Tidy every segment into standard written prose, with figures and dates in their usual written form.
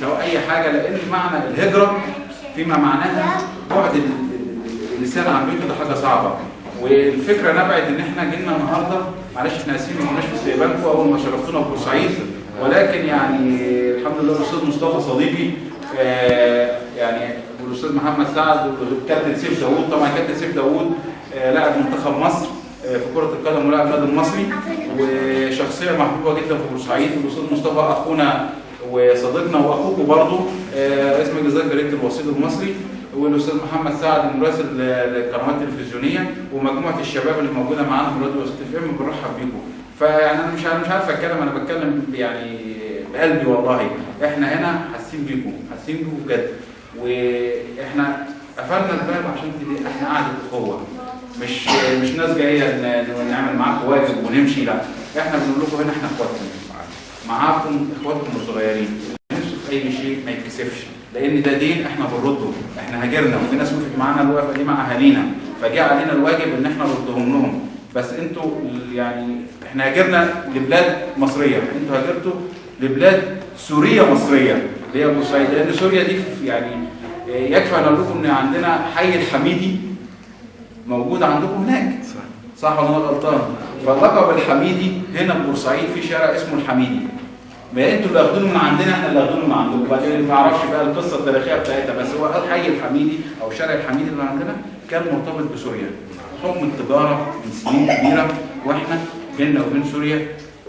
سواء اي حاجه، لان معنى الهجره فيما معناها بعد الانسان عن بيته، ده حاجه صعبه. والفكره نبعت ان احنا جينا النهارده، معلش احنا اسفين ما كناش في استقبالكم اول ما شرفتونا في بورسعيد، ولكن يعني الحمد لله الاستاذ مصطفى صديقي يعني والاستاذ محمد سعد والكابتن سيف داوود، طبعا كابتن سيف داوود لاعب منتخب مصر في كره القدم ولاعب النادي المصري وشخصيه محبوبه جدا في بورسعيد، والاستاذ مصطفى اخونا وصديقنا واخوكم برضه رئيس مجلس اداره جريده الوسيط المصري، والاستاذ محمد سعد مراسل القنوات التلفزيونيه، ومجموعه الشباب اللي موجوده معانا في راديو وسط اف ام، بنرحب بيكم. فيعني انا مش عارف اتكلم، انا بتكلم يعني بقلبي والله. احنا هنا حاسين بيكم بجد، واحنا قفلنا الباب عشان كده، احنا قاعده اخوه، مش ناس جايه نعمل معاكم واجب ونمشي، لا احنا بنقول لكم هنا احنا اخواتكم معاكم، اخواتكم الصغيرين، نفسه في اي شيء ما يتكسفش، لان ده دين احنا بنرده. احنا هاجرنا وفي ناس وقفت معانا الوقفه دي مع اهالينا، فجاء علينا الواجب ان احنا نردهم لهم. بس انتوا يعني احنا هاجرنا لبلاد مصريه، انتوا هاجرتوا لبلاد سوريه مصريه اللي هي بورسعيد، لان سوريا دي يعني يكفي ان اقول لكم ان عندنا حي الحميدي موجود عندكم هناك، صح ولا انا غلطان؟ فاللقب الحميدي هنا في بورسعيد في شارع اسمه الحميدي، ما انتوا اللي واخدينه من عندنا، احنا اللي واخدينه من عندكم. وبعدين ما اعرفش بقى القصه التاريخيه بتاعتها، بس هو الحي الحميدي او شارع الحميدي اللي عندنا كان مرتبط بسوريا، حكم التجاره من سنين كبيره، واحنا بيننا وبين سوريا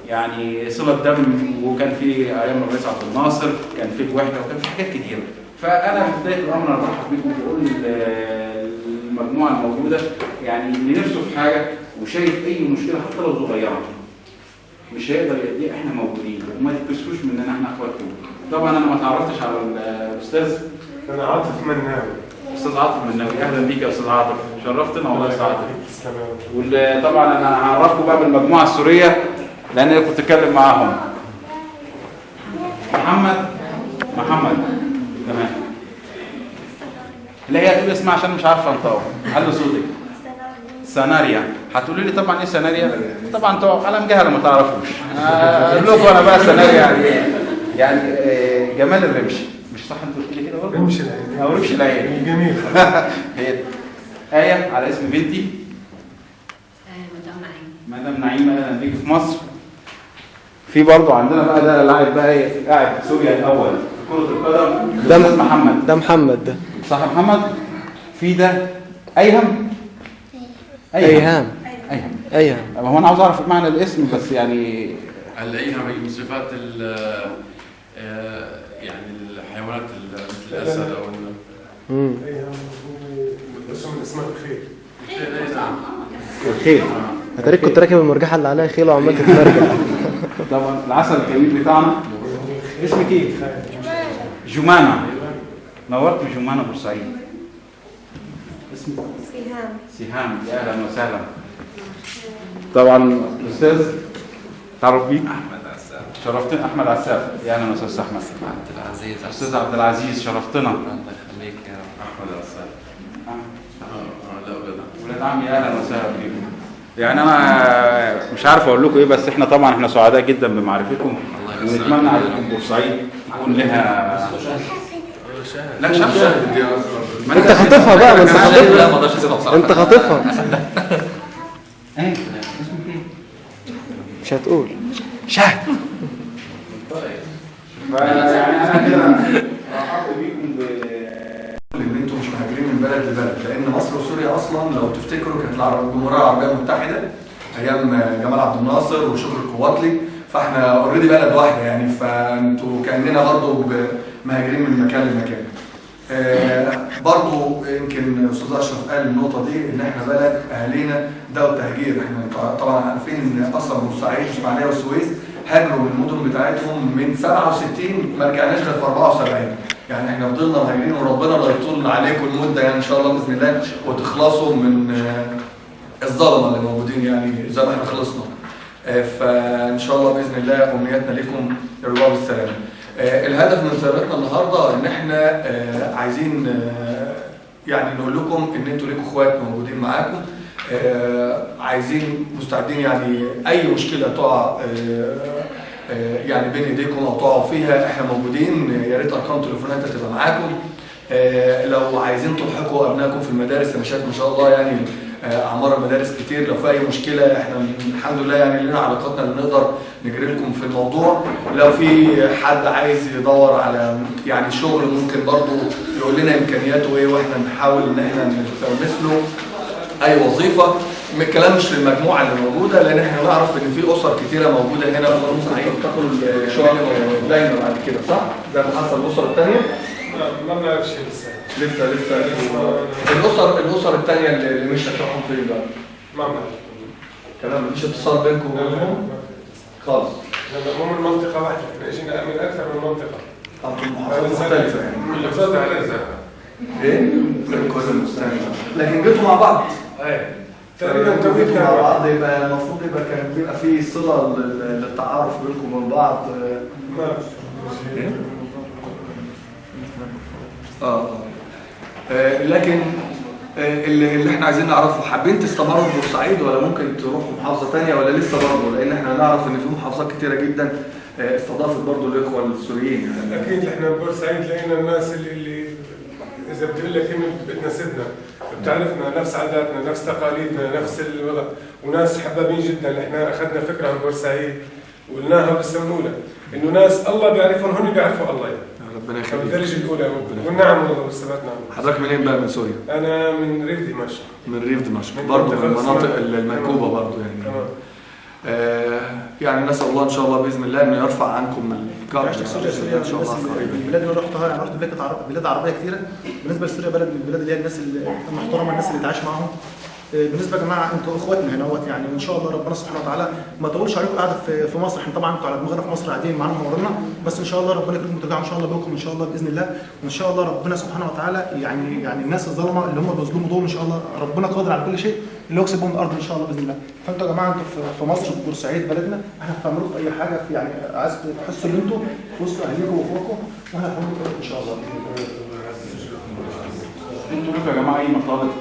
يعني صله دم، وكان في ايام الرئيس عبد الناصر كان في الوحده وكان في حاجات كتيره. فانا في بدايه الامر ارحب بكم واقول المجموعه الموجوده يعني اللي نفسه في حاجه وشايف اي مشكله حتى لو صغيره مش هيقدر يأديها، احنا موجودين وما تكسفوش مننا، احنا اخواتكم. طبعا انا ما تعرفتش على الاستاذ، انا عاطف مناوي. استاذ عاطف مناوي، اهلا بيك يا استاذ عاطف، شرفتنا والله يا سعادتك. وطبعا انا هعرفكم بقى بالمجموعه السوريه لان انا كنت اتكلم معاهم. محمد تمام. لا هي هتقول اسمها عشان مش عارفه انطقه، علي صوتك. سناريا. هتقولي لي طبعا ايه سناريا؟ طبعا انتوا علم جهله ما تعرفوش. اقول لكم انا بقى سناريا يعني ايه؟ يعني جمال الرمش، مش صح انت قلت لي كده برضه؟ رمش العين. او رمش العين. جميل. هي آية على اسم بنتي. مدام نعيمة، اهلا بيك في مصر. في برضه عندنا بقى ده لاعب بقى ايه؟ لاعب سوريا الاول في كرة القدم، ده محمد. ده محمد ده. صح محمد؟ في ده أيهم. هو انا عاوز اعرف معنى الاسم بس يعني الايهم هي من صفات يعني الحيوانات مثل الاسد او ايهم اسم من اسماء الخيل. الخيل. اتاريك كنت راكب المرجحه اللي عليها خيل وعمال تتمرجح. طبعا العسل الكبير بتاعنا اسمك ايه؟ جمانة. نورت جمانة بورسعيد. اسمك سهام. يا اهلا وسهلا. طبعا الاستاذ تعرف بيك؟ احمد عساف. شرفتنا. احمد عساف، يا اهلا استاذ احمد. عبد العزيز. استاذ عبد العزيز، شرفتنا. الله يخليك يا احمد عساف. لا ولاد عمي، اهلا وسهلا بيكم. يعني انا مش عارف اقول لكم ايه، بس احنا طبعا احنا سعداء جدا بمعرفتكم، ونتمنى عليكم بورسعيد تكون لها لا شهد. انت خاطفها بقى، ما انت خاطفها. لا ما اقدرش اسيبها بصراحه، انت خاطفها. ايه اسمك ايه؟ مش هتقول شهد. يعني انا كده رحبت بيكم ان انتم مش مهاجرين من بلد لبلد، لان مصر وسوريا اصلا لو تفتكروا كانت الجمهوريه العربيه المتحده ايام جمال عبد الناصر وشكر القواطلي، فاحنا اوريدي بلد واحده يعني، فانتوا كاننا برضه مهاجرين من مكان لمكان. برضه يمكن استاذ اشرف قال النقطه دي ان احنا بلد اهالينا ده التهجير، احنا طبعا عارفين ان اصلا بورسعيد والاسماعيليه والسويس هاجروا من المدن بتاعتهم من 67 ما رجعناش غير في 74. يعني احنا فضلنا مهاجرين وربنا لا يطول عليكم المده يعني ان شاء الله باذن الله وتخلصوا من الظلمه اللي موجودين يعني زي ما احنا خلصنا. فان شاء الله باذن الله امنياتنا لكم الرضا والسلام. الهدف من زيارتنا النهارده ان احنا عايزين يعني نقول لكم ان انتوا ليكم اخوات موجودين معاكم، عايزين مستعدين يعني اي مشكله تقع يعني بين ايديكم او تقعوا فيها، احنا موجودين. يا ريت ارقام تليفوناتنا تبقى معاكم. لو عايزين تلحقوا ابنائكم في المدارس، انا شايف ما شاء الله يعني اعمار المدارس كتير. لو في اي مشكله احنا الحمد لله يعني لنا علاقاتنا اللي نقدر نجري لكم في الموضوع. لو في حد عايز يدور على يعني شغل ممكن برضه يقول لنا امكانياته ايه، واحنا نحاول ان احنا نلتمس له اي وظيفه. الكلام مش للمجموعه اللي موجوده، لان احنا نعرف ان في اسر كتيره موجوده هنا في بورسعيد بتاخد الشغل دايما بعد كده، صح؟ زي ما حصل الاسره الثانيه. ما بنعرفش لسه. الاسر الثانيه اللي مش هتروحهم فين بقى؟ ما بنعرف. كلام مفيش اتصال بينكم وبينهم خالص. لأن مو من منطقة واحدة، احنا اجينا من أكثر من منطقة. من محافظات مختلفة يعني. محافظات على زاهر. ايه؟ كل مستنى. لكن جيتوا مع بعض. ايه. تقريبا توقيتنا مع بعض، يبقى المفروض يبقى كان بيبقى في صلة للتعارف بينكم وبين بعض. ما ايه؟ لكن اللي احنا عايزين نعرفه، حابين تستمروا في بورسعيد ولا ممكن تروحوا محافظة تانية ولا لسه برضه؟ لأن احنا نعرف إن في محافظات كتيرة جدا استضافت برضه الإخوة السوريين يعني. أكيد احنا بورسعيد لقينا الناس اللي إذا بتقول لك بتناسبنا، بتعرفنا نفس عاداتنا، نفس تقاليدنا، نفس الوضع، وناس حبابين جدا. احنا أخذنا فكرة عن بورسعيد وقلناها بالسمولة، إنه ناس الله بيعرفهم هن بيعرفوا الله يعني. ربنا يخليك. الدرجة الأولى والنعم والله والثبات نعم. حضرتك منين بقى من سوريا؟ أنا من ريف دمشق. من ريف دمشق برضه، من المناطق المنكوبة برضه يعني. يعني نسأل الله إن شاء الله بإذن الله إنه يرفع عنكم الكرب إن شاء الله قريبا. البلاد اللي رحتها يعني رحت بلاد عربية كثيرة. بالنسبة لسوريا بلد من البلاد اللي هي الناس المحترمة، الناس اللي تعيش معاهم. بالنسبه يا جماعه انتوا اخواتنا هنا يعني، وان شاء الله ربنا سبحانه وتعالى ما يطولش عليكم قاعده في مصر. احنا طبعا انتوا على دماغنا في مصر قاعدين معانا منورنا، بس ان شاء الله ربنا يكرمكم وترجعوا ان شاء الله بكم ان شاء الله باذن الله. وان شاء الله ربنا سبحانه وتعالى يعني الناس الظلمه اللي هم بيظلموا دول ان شاء الله ربنا قادر على كل شيء اللي يكسبهم من الارض ان شاء الله باذن الله. فانتوا يا جماعه انتوا في مصر في بورسعيد بلدنا، احنا هنعمل لكم اي حاجه يعني عايز تحسوا ان انتوا في وسط اهليكم واخواتكم، واحنا هنعمل لكم ان شاء الله. انتوا لكم يا جماعه اي مطالب؟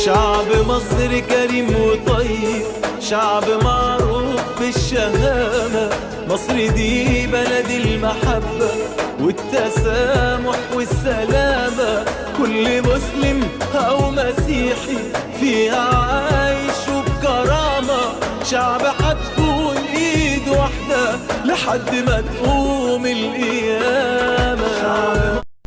شعب مصر كريم وطيب، شعب معروف بالشهامة. مصر دي بلد المحبة والتسامح والسلامة. كل مسلم أو مسيحي فيها عايش وبكرامة. شعب هتكون إيد واحدة لحد ما تقوم القيامة.